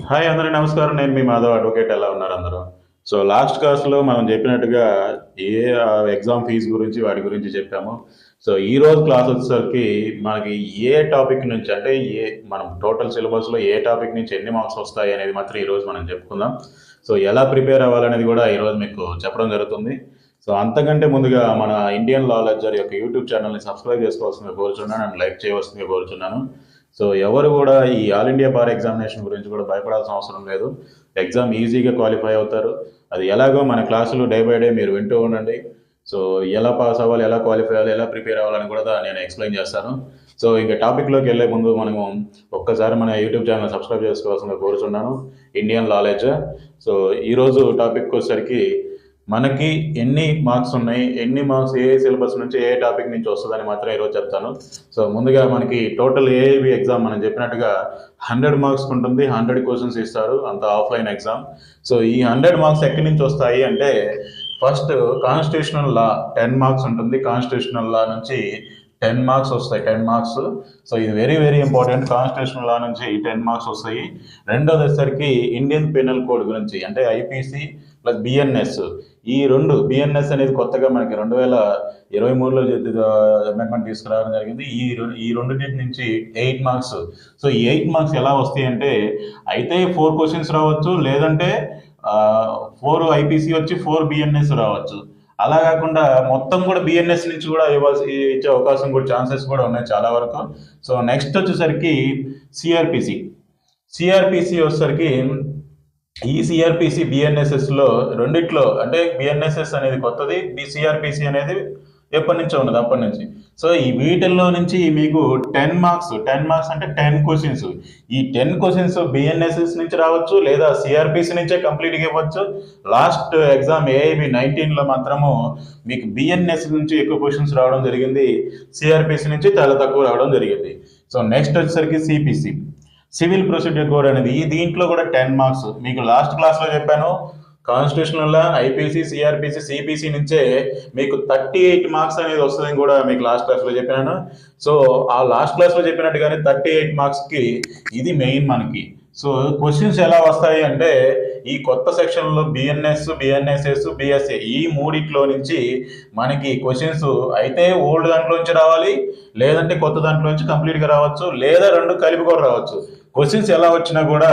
Hi అందరూ నమస్కారం. నేను మీ మాధవ్ అడ్వకేట్. ఎలా ఉన్నారు అందరూ? సో లాస్ట్ క్లాస్‌లో మనం చెప్పినట్టుగా ఏ ఎగ్జామ్ ఫీజ్ గురించి వాటి గురించి చెప్పాము. సో ఈరోజు క్లాస్ వచ్చేసరికి మనకి ఏ టాపిక్ నుంచి అంటే మనం టోటల్ సిలబస్‌లో ఏ టాపిక్ నుంచి ఎన్ని మార్క్స్ వస్తాయి అనేది మాత్రం ఈరోజు మనం చెప్పుకుందాం. సో ఎలా ప్రిపేర్ అవ్వాలనేది కూడా ఈరోజు మీకు చెప్పడం జరుగుతుంది. సో అంతకంటే ముందుగా మన ఇండియన్ లా లెక్చర్ యొక్క యూట్యూబ్ ఛానల్‌ని సబ్స్క్రైబ్ చేసుకోవాల్సిందిగా కోరుచున్నాను అండ్ లైక్ చేయవలసిందిగా కోరుచున్నాను. సో ఎవరు కూడా ఈ ఆల్ ఇండియా బార్ ఎగ్జామినేషన్ గురించి కూడా భయపడాల్సిన అవసరం లేదు. ఎగ్జామ్ ఈజీగా క్వాలిఫై అవుతారు. అది ఎలాగో మన క్లాసులు డే బై డే మీరు వింటూ ఉండండి. సో ఎలా పాస్ అవ్వాలి, ఎలా క్వాలిఫై అవ్వాలి, ఎలా ప్రిపేర్ అవ్వాలని కూడా నేను ఎక్స్ప్లెయిన్ చేస్తాను. సో ఇంకా టాపిక్లోకి వెళ్ళే ముందు మనము ఒక్కసారి మన యూట్యూబ్ ఛానల్ సబ్స్క్రైబ్ చేసుకోవాల్సిందిగా కోరుచున్నాను, ఇండియన్ నాలెడ్జ్. సో ఈరోజు టాపిక్ వచ్చేసరికి మనకి ఎన్ని మార్క్స్ ఉన్నాయి, ఎన్ని మార్క్స్ ఏ సిలబస్ నుంచి ఏ టాపిక్ నుంచి వస్తుందని మాత్రం ఈరోజు చెప్తాను. సో ముందుగా మనకి టోటల్ ఏఐబి ఎగ్జామ్ మనం చెప్పినట్టుగా 100 మార్క్స్ ఉంటుంది. 100 క్వశ్చన్స్ ఇస్తారు, అంత ఆఫ్లైన్ ఎగ్జామ్. సో ఈ 100 మార్క్స్ ఎక్కడి నుంచి వస్తాయి అంటే ఫస్ట్ కాన్స్టిట్యూషనల్ లా 10 మార్క్స్ ఉంటుంది. కాన్స్టిట్యూషనల్ లా నుంచి 10 మార్క్స్ వస్తాయి, 10 మార్క్స్. సో ఇది very very important. Constitutional law నుంచి 10 మార్క్స్ వస్తాయి. రెండోది వచ్చేసరికి ఇండియన్ పీనల్ కోడ్ గురించి అంటే ఐపీసీ ప్లస్ బిఎన్ఎస్. ఈ రెండు బిఎన్ఎస్ అనేది కొత్తగా మనకి 2023లో అమెండ్మెంట్ తీసుకురావడం జరిగింది. ఈ రెండింటి నుంచి 8 మార్క్స్. సో ఈ 8 మార్క్స్ ఎలా వస్తాయి అంటే అయితే 4 క్వశ్చన్స్ రావచ్చు, లేదంటే 4 ఐపీసీ వచ్చి 4 బిఎన్ఎస్ రావచ్చు. అలా కాకుండా మొత్తం కూడా బిఎన్ఎస్ నుంచి కూడా ఇచ్చే అవకాశం కూడా ఛాన్సెస్ కూడా ఉన్నాయి చాలా వరకు. సో నెక్స్ట్ వచ్చేసరికి సిఆర్పిసి. సిఆర్పిసి వచ్చేసరికి ఈ సిఆర్పిసి బిఎన్ఎస్ఎస్లో రెండిట్లో అంటే బిఎన్ఎస్ఎస్ అనేది కొత్తది, సిఆర్పిసి అనేది ఎప్పటి నుంచో ఉన్నది అప్పటి నుంచి. సో ఈ వీటిల్లో నుంచి మీకు 10 మార్క్స్ అంటే 10 క్వశ్చన్స్. ఈ 10 క్వశ్చన్స్ బిఎన్ఎస్ఎస్ నుంచి రావచ్చు, లేదా సిఆర్పిసి నుంచే కంప్లీట్గా ఇవ్వచ్చు. లాస్ట్ ఎగ్జామ్ ఏఐబి 19లో మాత్రము మీకు బిఎన్ఎస్ నుంచి ఎక్కువ క్వశ్చన్స్ రావడం జరిగింది, సిఆర్పిసి నుంచి చాలా తక్కువ రావడం జరిగింది. సో నెక్స్ట్ వచ్చేసరికి సిపిసి, సివిల్ ప్రొసీజర్ కోడ్ అనేది దీంట్లో కూడా 10 మార్క్స్. మీకు లాస్ట్ క్లాస్లో చెప్పాను, కాన్స్టిట్యూషనల్ ఐపీసీ, సిఆర్పిసి, సిపిసి నుంచే మీకు 38 మార్క్స్ అనేది వస్తుందని కూడా మీకు లాస్ట్ క్లాస్లో చెప్పాను. సో ఆ లాస్ట్ క్లాస్లో చెప్పినట్టుగానే 38 మార్క్స్కి ఇది మెయిన్ మనకి. సో క్వశ్చన్స్ ఎలా వస్తాయి అంటే ఈ కొత్త సెక్షన్లో బిఎన్ఎస్ఎస్, బిఎస్ఏ ఈ మూడిట్లో నుంచి మనకి క్వశ్చన్స్ అయితే ఓల్డ్ దాంట్లో నుంచి రావాలి, లేదంటే కొత్త దాంట్లో నుంచి కంప్లీట్గా రావచ్చు, లేదా రెండు కలిపి కూడా రావచ్చు. క్వశ్చన్స్ ఎలా వచ్చినా కూడా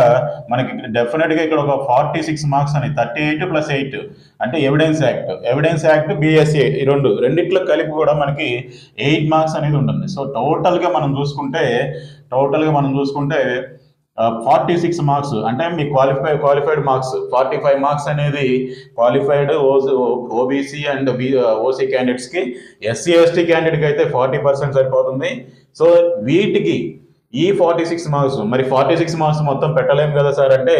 మనకి డెఫినెట్గా ఇక్కడ ఒక 46 మార్క్స్ అని 38 + 8 అంటే ఎవిడెన్స్ యాక్ట్ బిఎస్ఏ ఈ రెండిట్లో కలిపి కూడా మనకి 8 మార్క్స్ అనేది ఉంటుంది. సో టోటల్గా మనం చూసుకుంటే 46 మార్క్స్ అంటే మీ క్వాలిఫైడ్ మార్క్స్ 45 మార్క్స్ అనేది క్వాలిఫైడ్ ఓబీసీ అండ్ ఓసీ క్యాండిడేట్స్కి. ఎస్సీ ఎస్టీ క్యాండిడేట్కి అయితే 40% సరిపోతుంది. సో వీటికి ఈ 46 మార్క్స్, మరి 46 మార్క్స్ మొత్తం పెట్టలేము కదా సార్ అంటే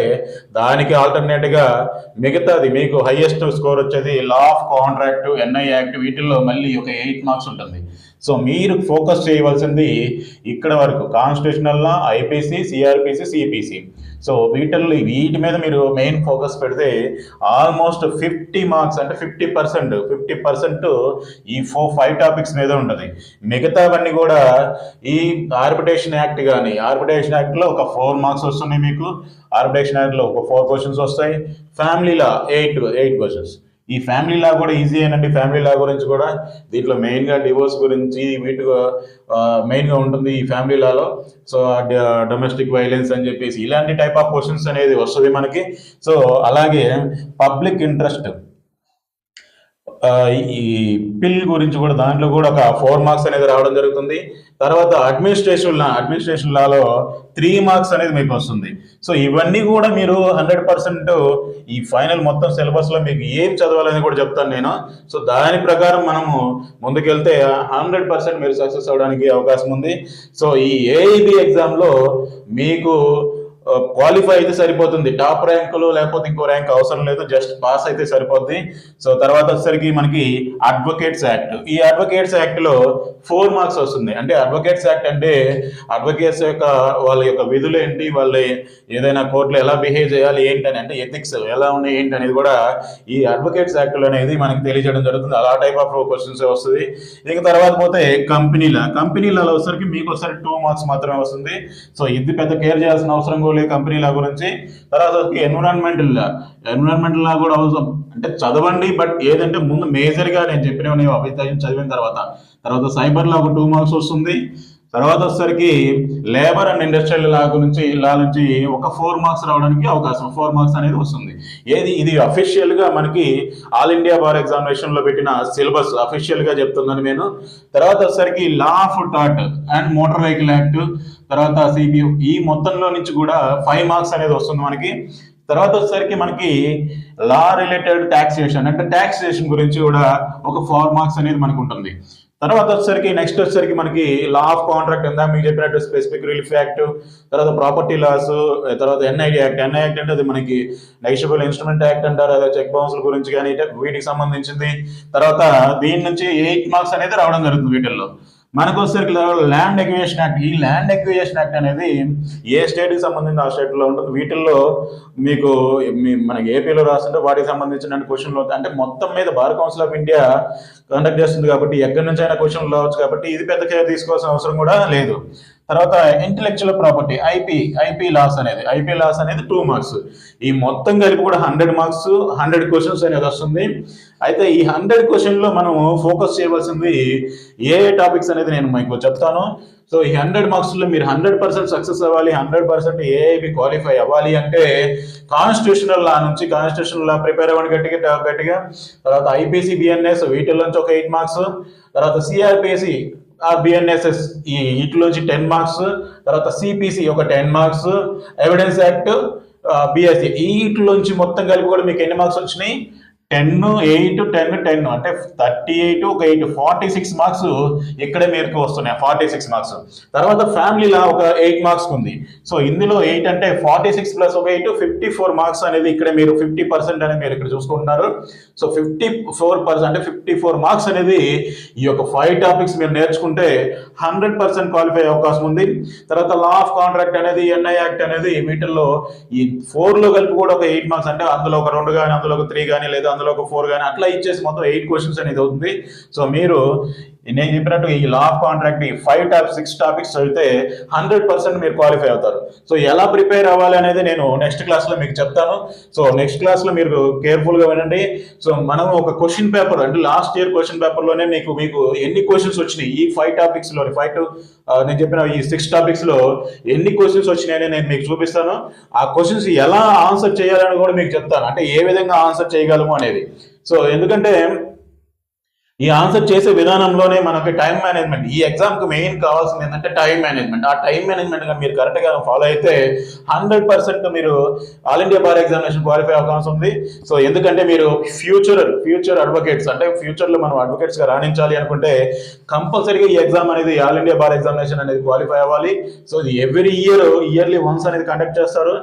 దానికి ఆల్టర్నేట్గా మిగతాది మీకు హైయెస్ట్ స్కోర్ వచ్చేది law of contract, NI act, వీటిల్లో మళ్ళీ ఒక 8 మార్క్స్ ఉంటుంది. సో మీరు ఫోకస్ చేయవలసింది ఇక్కడ వరకు constitutional law, IPC, CrPC, CPC. So వీటి మీద మీరు మెయిన్ ఫోకస్ పెడితే ఆల్మోస్ట్ 50 మార్క్స్ అంటే 50% ఈ 5 టాపిక్స్ మీద ఉంటుంది. మిగతావన్నీ కూడా ఈ ఆర్బిట్రేషన్ యాక్ట్లో ఒక 4 మార్క్స్ వస్తున్నాయి మీకు. ఆర్బిట్రేషన్ యాక్ట్లో ఒక 4 క్వశ్చన్స్ వస్తాయి. ఫ్యామిలీ లా 8 క్వశ్చన్స్. ఈ ఫ్యామిలీ లా కూడా ఈజీ అయినండి. ఫ్యామిలీ లా గురించి కూడా దీంట్లో మెయిన్గా డివోర్స్ గురించి వీటిగా మెయిన్గా ఉంటుంది ఈ ఫ్యామిలీ లాలో. సో డొమెస్టిక్ వైలెన్స్ అని చెప్పేసి ఇలాంటి టైప్ ఆఫ్ క్వశ్చన్స్ అనేది వస్తుంది మనకి. సో అలాగే పబ్లిక్ ఇంట్రెస్ట్ ఈ పిల్ గురించి కూడా దాంట్లో కూడా ఒక 4 మార్క్స్ అనేది రావడం జరుగుతుంది. తర్వాత అడ్మినిస్ట్రేషన్ లాలో 3 మార్క్స్ అనేది మీకు వస్తుంది. సో ఇవన్నీ కూడా మీరు 100% ఈ ఫైనల్ మొత్తం సిలబస్లో మీకు ఏం చదవాలని కూడా చెప్తాను నేను. సో దాని ప్రకారం మనము ముందుకెళ్తే 100% మీరు సక్సెస్ అవడానికి అవకాశం ఉంది. సో ఈ ఏఐబి ఎగ్జామ్లో మీకు క్వాలిఫై అయితే సరిపోతుంది. టాప్ ర్యాంకులు లేకపోతే ఇంకో ర్యాంక్ అవసరం లేదు, జస్ట్ పాస్ అయితే సరిపోద్ది. సో తర్వాత వచ్చేసరికి మనకి అడ్వకేట్స్ యాక్ట్. ఈ అడ్వకేట్స్ యాక్ట్లో 4 మార్క్స్ వస్తుంది. అంటే అడ్వకేట్స్ యాక్ట్ అంటే అడ్వకేట్స్ వాళ్ళ యొక్క విధులు ఏంటి, వాళ్ళు ఏదైనా కోర్టులో ఎలా బిహేవ్ చేయాలి ఏంటని, అంటే ఎథిక్స్ ఎలా ఉన్నాయి ఏంటి అనేది కూడా ఈ అడ్వకేట్స్ యాక్ట్లో అనేది మనకి తెలియజేయడం జరుగుతుంది. అలా టైప్ ఆఫ్ క్వశ్చన్స్ వస్తుంది. ఇక తర్వాత పోతే కంపెనీలలో వచ్చేసరికి మీకు ఒకసారి 2 మార్క్స్ మాత్రమే వస్తుంది. సో ఇది పెద్ద కేర్ చేయాల్సిన అవసరం కూడా పోర్ట్ఫోలియో కంపెనీ లా గురించి, తర్వాత ఎన్విరాన్మెంటల్ లా కూడా అవసరం. అంటే చదవండి, బట్ ఏదంటే ముందు మేజర్గా నేను చెప్పినవి అవి చదివిన తర్వాత సైబర్ లా ఒక 2 మార్క్స్ వస్తుంది. తర్వాత వచ్చేసరికి లేబర్ అండ్ ఇండస్ట్రియల్ లా నుంచి ఒక 4 మార్క్స్ రావడానికి అవకాశం, 4 మార్క్స్ అనేది వస్తుంది. ఇది అఫీషియల్ గా మనకి ఆల్ ఇండియా బార్ ఎగ్జామినేషన్ లో పెట్టిన సిలబస్ అఫీషియల్ గా చెప్తున్నాను నేను. తర్వాత వచ్చేసరికి లా ఆఫ్ టాట్ అండ్ మోటార్ వెహికల్ యాక్ట్, తర్వాత సిబియు, ఈ మొత్తంలో నుంచి కూడా 5 మార్క్స్ అనేది వస్తుంది మనకి. తర్వాత వచ్చేసరికి మనకి లా రిలేటెడ్ టాక్సేషన్, అంటే టాక్సేషన్ గురించి కూడా ఒక 4 మార్క్స్ అనేది మనకు ఉంటుంది. తర్వాత నెక్స్ట్ వచ్చేసరికి మనకి లా ఆఫ్ కాంట్రాక్ట్, ఇందా మీకు చెప్పినట్టు స్పెసిఫిక్ రిలీఫ్ యాక్ట్, తర్వాత ప్రాపర్టీ లాస్, తర్వాత ఎన్ఐడి యాక్ట్ అంటే అది మనకి నెగిషియబుల్ ఇన్స్ట్రుమెంట్ యాక్ట్ అంటారు, అదే చెక్ బౌన్స్ల గురించి కానీ వీటికి సంబంధించింది. తర్వాత దీని నుంచి 8 మార్క్స్ అనేది రావడం జరుగుతుంది వీటిల్లో. మనకు వచ్చేసరికి ల్యాండ్ ఎక్విజిషన్ యాక్ట్. ఈ ల్యాండ్ ఎక్విజిషన్ యాక్ట్ అనేది ఏ స్టేట్కి సంబంధించి ఆ స్టేట్లో ఉంటుంది. వీటిల్లో మీకు మనకి ఏపీలో రాస్తుంటే వాటికి సంబంధించిన క్వశ్చన్లు, అంటే మొత్తం మీద bar council of India conduct చేస్తుంది కాబట్టి ఎక్కడి నుంచి అయినా క్వశ్చన్లు రావచ్చు, కాబట్టి ఇది పెద్ద కేర్ తీసుకోవాల్సిన అవసరం కూడా లేదు. తర్వాత ఇంటెలెక్చువల్ ప్రాపర్టీ ఐపీ లాస్ అనేది 2 మార్క్స్. ఈ మొత్తం కలిపి కూడా 100 మార్క్స్, 100 క్వశ్చన్స్ అనేది వస్తుంది. అయితే ఈ 100 క్వశ్చన్లో మనం ఫోకస్ చేయవలసింది ఏ టాపిక్స్ అనేది నేను మీకు చెప్తాను. సో ఈ 100 మార్క్స్లో మీరు 100% సక్సెస్ అవ్వాలి, 100% ఏఐబి క్వాలిఫై అవ్వాలి అంటే కాన్స్టిట్యూషనల్ లా ప్రిపేర్ అవ్వండి గట్టిగా. తర్వాత ఐపీసీ బిఎన్ఎస్ వీటిలోంచి ఒక 8 మార్క్స్, తర్వాత సిఆర్పిసి బిఎన్ఎస్ఎస్ వీటిలోంచి 10 మార్క్స్, తర్వాత సిపిసి ఒక 10 మార్క్స్, ఎవిడెన్స్ యాక్ట్, బిఎస్సి వీటిలోంచి మొత్తం కలిపి కూడా మీకు ఎన్ని మార్క్స్ వచ్చినాయి? 10, 8, 10 అంటే 38, ఒక 8, 46 మార్క్స్ ఇక్కడే మీకు వస్తున్నాయి, 46 మార్క్స్. తర్వాత ఫ్యామిలీలా ఒక 8 మార్క్స్ ఉంది. సో ఇందులో 8 అంటే 46 ప్లస్ ఒక 8, 54 మార్క్స్ అనేది ఇక్కడ మీరు 50% అనేది మీరు ఇక్కడ చూసుకుంటున్నారు. సో 54% అంటే 54 మార్క్స్ అనేది ఈ యొక్క 5 టాపిక్స్ మీరు నేర్చుకుంటే 100% క్వాలిఫై అయ్యే అవకాశం ఉంది. తర్వాత లా ఆఫ్ కాంట్రాక్ట్ అనేది, ఎన్ఐ యాక్ట్ అనేది వీటిల్లో ఈ 4లో కలిపి కూడా ఒక 8 మార్క్స్, అంటే అందులో ఒక 2 కానీ, అందులో ఒక 3 కానీ, లేదా అందులో ఒక 4 కానీ అట్లా ఇచ్చేసి మొత్తం 8 క్వశ్చన్స్ అనేది అవుతుంది. సో మీరు నేను చెప్పినట్టు ఈ లా ఆఫ్ కాంట్రాక్ట్ ఈ 6 టాపిక్స్ చదివితే 100% మీరు క్వాలిఫై అవుతారు. సో ఎలా ప్రిపేర్ అవ్వాలి అనేది నేను నెక్స్ట్ క్లాస్లో మీకు చెప్తాను. సో నెక్స్ట్ క్లాస్లో మీరు కేర్ఫుల్గా వినండి. సో మనం ఒక క్వశ్చన్ పేపర్, అంటే లాస్ట్ ఇయర్ క్వశ్చన్ పేపర్లోనే మీకు ఎన్ని క్వశ్చన్స్ వచ్చినాయి ఈ 5 టాపిక్స్లో, నేను చెప్పిన ఈ 6 టాపిక్స్లో ఎన్ని క్వశ్చన్స్ వచ్చినాయని నేను మీకు చూపిస్తాను. ఆ క్వశ్చన్స్ ఎలా ఆన్సర్ చేయాలని కూడా మీకు చెప్తాను, అంటే ఏ విధంగా ఆన్సర్ చేయగలము అనేది. సో ఎందుకంటే ఈ ఆన్సర్ చేసే విధానంలోనే మనకి టైం మేనేజ్మెంట్, ఈ ఎగ్జామ్కి మెయిన్ కావాల్సింది ఏంటంటే టైం మేనేజ్మెంట్. ఆ టైం మేనేజ్మెంట్ మీరు కరెక్ట్గా ఫాలో అయితే 100% మీరు all India bar examination qualify అవకాశం ఉంది. సో ఎందుకంటే మీరు ఫ్యూచర్ అడ్వకేట్స్, అంటే ఫ్యూచర్లో మనం అడ్వకేట్స్గా రాణించాలి అనుకుంటే కంపల్సరీగా ఈ ఎగ్జామ్ అనేది ఆల్ ఇండియా బార్ ఎగ్జామినేషన్ అనేది క్వాలిఫై అవ్వాలి. సో ఇది ఇయర్లీ వన్స్ అనేది కండక్ట్ చేస్తారు.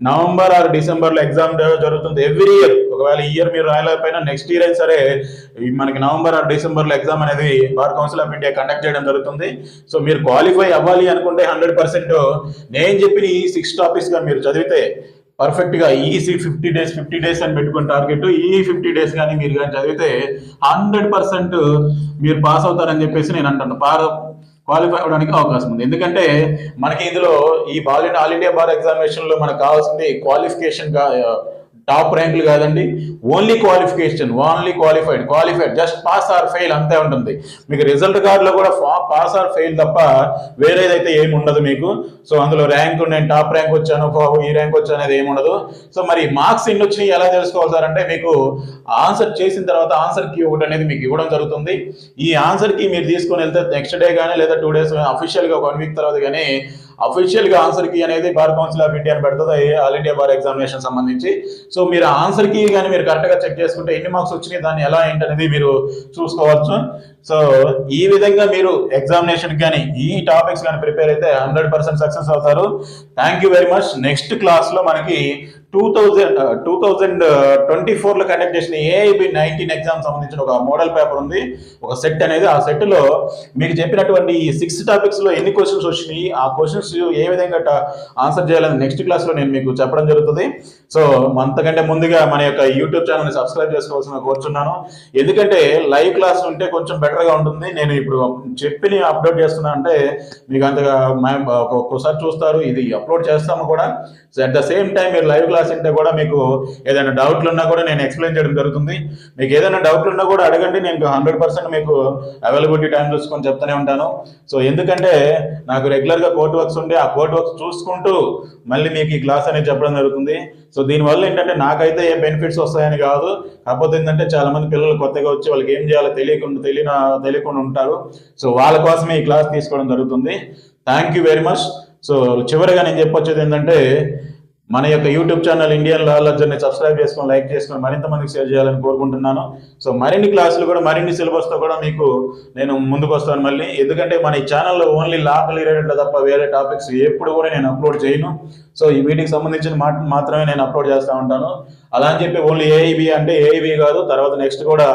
నవంబర్ ఆర్ డిసెంబర్లో ఎగ్జామ్ జరుగుతుంది ఎవ్రీ ఇయర్. ఒకవేళ ఈ ఇయర్ మీరు రాయలేకపోయినా నెక్స్ట్ ఇయర్ అయినా సరే మనకి నవంబర్ ఆర్ డిసెంబర్లో ఎగ్జామ్ అనేది bar council of India conduct చేయడం జరుగుతుంది. సో మీరు క్వాలిఫై అవ్వాలి అనుకుంటే 100% నేను చెప్పిన ఈ 6 టాపిక్స్ గా మీరు చదివితే పర్ఫెక్ట్గా ఈ 50 డేస్ అని పెట్టుకుని టార్గెట్, ఈ 50 డేస్ కానీ మీరు కానీ చదివితే 100% మీరు పాస్ అవుతారని చెప్పేసి నేను అంటాను. క్వాలిఫై అవ్వడానికి అవకాశం ఉంది. ఎందుకంటే మనకి ఇందులో ఈ ఆల్ ఇండియా బార్ ఎగ్జామినేషన్ లో మనకు కావాల్సింది క్వాలిఫికేషన్, టాప్ ర్యాంకులు కాదండి, only qualified just pass or fail అంతే ఉంటుంది. మీకు రిజల్ట్ కార్డులో కూడా పాస్ ఆర్ ఫెయిల్ తప్ప వేరేదైతే ఏమి ఉండదు మీకు. సో అందులో ర్యాంక్, నేను టాప్ ర్యాంక్ వచ్చాను, ఈ ర్యాంక్ వచ్చాను అనేది ఏమి ఉండదు. సో మరి మార్క్స్ ఎన్ని వచ్చినాయి ఎలా తెలుసుకోవాలి సార్ అంటే, మీకు ఆన్సర్ చేసిన తర్వాత ఆన్సర్ కీ ఒకటి అనేది మీకు ఇవ్వడం జరుగుతుంది. ఈ ఆన్సర్ కీ మీరు తీసుకొని వెళ్తే నెక్స్ట్ డే కానీ లేదా 2 days అఫీషియల్గా 1 week తర్వాత కానీ అఫీషియల్గా ఆన్సర్ కీ అనేది బార్ కౌన్సిల్ ఆఫ్ ఇండియా పెడుతుంది ఆల్ ఇండియా బార్ ఎగ్జామినేషన్ సంబంధించి. సో మీరు ఆన్సర్ కీ కానీ మీరు కరెక్ట్గా చెక్ చేసుకుంటే ఎన్ని మార్క్స్ వచ్చినాయి, దాన్ని ఎలా ఏంటనేది మీరు చూసుకోవచ్చు. సో ఈ విధంగా మీరు ఎగ్జామినేషన్ కానీ ఈ టాపిక్స్ కానీ ప్రిపేర్ అయితే 100% సక్సెస్ అవుతారు. Thank you very much. Next క్లాస్లో మనకి 2024లో కండక్ట్ చేసిన ఏఐబి 19 ఎగ్జామ్ సంబంధించిన ఒక మోడల్ పేపర్ ఉంది, ఒక సెట్ అనేది. ఆ సెట్ లో మీకు చెప్పినటువంటి ఈ 6 టాపిక్స్ లో ఎన్ని క్వశ్చన్స్ వచ్చినాయి, ఆ క్వశ్చన్స్ ఏ విధంగా ఆన్సర్ చేయాలని నెక్స్ట్ క్లాస్ లో నేను మీకు చెప్పడం జరుగుతుంది. సో అంతకంటే ముందుగా మన యొక్క యూట్యూబ్ ఛానల్ని సబ్స్క్రైబ్ చేసుకోవాల్సిన కోరుచున్నాను. ఎందుకంటే లైవ్ క్లాస్ ఉంటే కొంచెం బెటర్ గా ఉంటుంది. నేను ఇప్పుడు చెప్పి అప్లోడ్ చేస్తున్నా అంటే మీకు అంతగా ఒక్కోసారి చూస్తారు, ఇది అప్లోడ్ చేస్తాము కూడా. So at the same time మీరు లైవ్ క్లాస్ ఉంటే కూడా మీకు ఏదైనా డౌట్లు ఉన్నా కూడా నేను ఎక్స్ప్లెయిన్ చేయడం జరుగుతుంది. మీకు ఏదైనా డౌట్లు ఉన్నా కూడా అడగండి, నేను 100% మీకు అవైలబిలిటీ టైం చూసుకొని చెప్తూనే ఉంటాను. సో ఎందుకంటే నాకు రెగ్యులర్గా కోర్ట్ వర్క్స్ ఉంటే ఆ కోర్ట్ వర్క్స్ చూసుకుంటూ మళ్ళీ మీకు ఈ క్లాస్ అనేది చెప్పడం జరుగుతుంది. సో దీనివల్ల ఏంటంటే నాకైతే ఏ బెనిఫిట్స్ వస్తాయని కాదు, కాకపోతే ఏంటంటే చాలా మంది పిల్లలు కొత్తగా వచ్చి వాళ్ళకి ఏం చేయాలో తెలియకుండా ఉంటారు. సో వాళ్ళ కోసమే ఈ క్లాస్ తీసుకోవడం జరుగుతుంది. Thank you very much. So చివరిగా నేను చెప్పొచ్చేది ఏంటంటే మన యొక్క యూట్యూబ్ ఛానల్ ఇండియన్ లా లెక్చర్ని సబ్స్క్రైబ్ చేసుకొని లైక్ చేసుకొని మరింత మందికి షేర్ చేయాలని కోరుకుంటున్నాను. సో మరిన్ని క్లాసులు కూడా మరిన్ని సిలబస్తో కూడా మీకు నేను ముందుకు వస్తాను మళ్ళీ. ఎందుకంటే మన ఈ ఛానల్లో ఓన్లీ లా రిలేటెడ్ తప్ప వేరే టాపిక్స్ ఎప్పుడు కూడా నేను అప్లోడ్ చేయను. సో ఈ వీటికి సంబంధించిన మాత్రమే నేను అప్లోడ్ చేస్తూ ఉంటాను. అలా అని చెప్పి ఓన్లీ ఏఐబి అంటే ఏఐబి కాదు, తర్వాత నెక్స్ట్ కూడా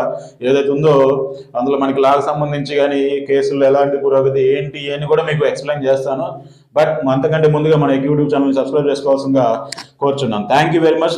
ఏదైతే ఉందో అందులో మనకి లాకు సంబంధించి కానీ కేసులు ఎలాంటి పురోగతి ఏంటి అని కూడా మీకు ఎక్స్ప్లెయిన్ చేస్తాను. బట్ అంతకంటే ముందుగా మన యూట్యూబ్ ఛానల్ సబ్స్క్రైబ్ చేసుకోవాల్సిందిగా కోరుచున్నాను. Thank you very much.